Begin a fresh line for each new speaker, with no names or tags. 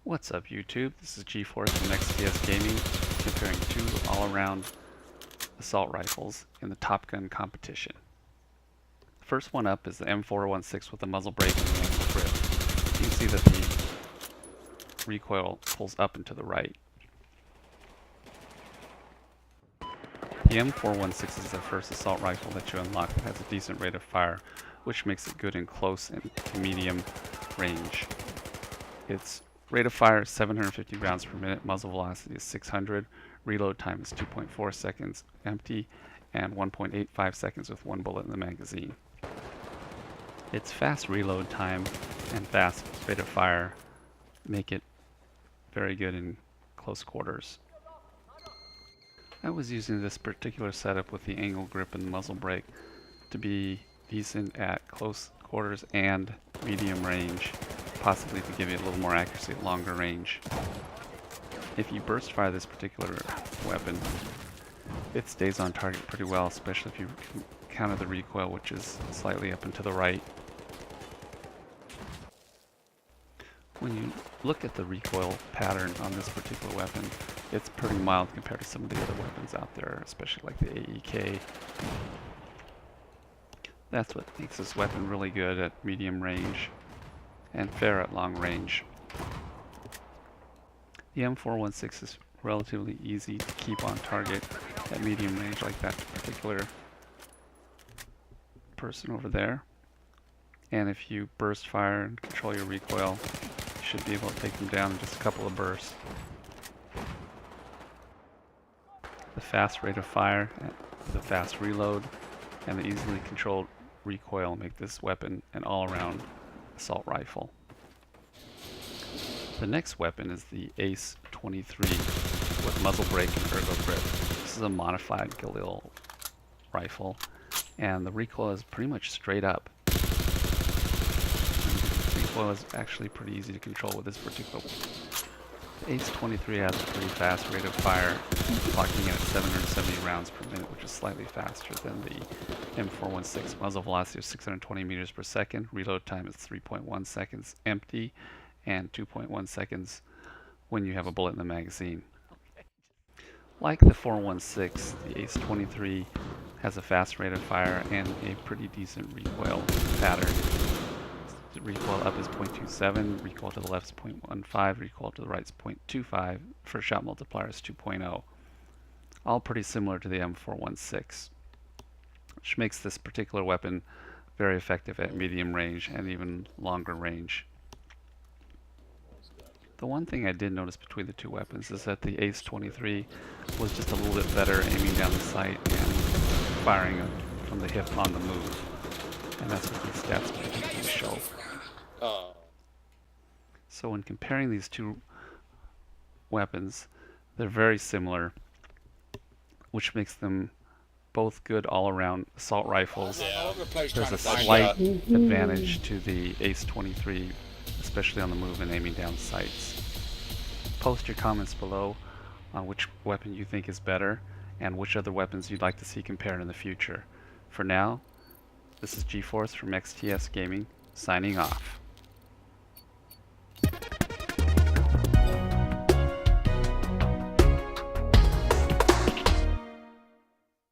What's up YouTube? This is G4 from XTS Gaming, comparing two all-around assault rifles in the Top Gun competition. The first one up is the M416 with the muzzle brake and the angle grip. You can see that the recoil pulls up and to the right. The M416 is the first assault rifle that you unlock that has a decent rate of fire, which makes it good in close and medium range. Its rate of fire is 750 rounds per minute, muzzle velocity is 600, reload time is 2.4 seconds empty, and 1.85 seconds with one bullet in the magazine. Its fast reload time and fast rate of fire make it very good in close quarters. I was using this particular setup with the angle grip and the muzzle brake to be decent at close quarters and medium range, possibly to give you a little more accuracy at longer range. If you burst fire this particular weapon, it stays on target pretty well, especially if you counter the recoil, which is slightly up and to the right. When you look at the recoil pattern on this particular weapon, it's pretty mild compared to some of the other weapons out there, especially like the AEK. That's what makes this weapon really good at medium range and fair at long range. The M416 is relatively easy to keep on target at medium range, like that particular person over there. And if you burst fire and control your recoil, you should be able to take them down in just a couple of bursts. The fast rate of fire, the fast reload, and the easily controlled recoil make this weapon an all-around assault rifle. The next weapon is the ACE 23 with muzzle brake and ergo grip. This is a modified Galil rifle, and the recoil is pretty much straight up. The recoil is actually pretty easy to control with this particular weapon. The ACE 23 has a pretty fast rate of fire, clocking in at 770 rounds per minute, which is slightly faster than the M416. Muzzle velocity of 620 meters per second. Reload time is 3.1 seconds empty, and 2.1 seconds when you have a bullet in the magazine. Like the 416, the ACE 23 has a fast rate of fire and a pretty decent recoil pattern. The recoil up is 0.27, recoil to the left is 0.15, recoil to the right is 0.25, first shot multiplier is 2.0. All pretty similar to the M416, which makes this particular weapon very effective at medium range and even longer range. The one thing I did notice between the two weapons is that the ACE 23 was just a little bit better aiming down the sight and firing from the hip on the move. And that's what these stats particularly show. So when comparing these two weapons, they're very similar, which makes them both good all-around assault rifles. There's a slight advantage to the ACE 23, especially on the move and aiming down sights. Post your comments below on which weapon you think is better and which other weapons you'd like to see compared in the future. For now, this is G4 from XTS Gaming, signing off.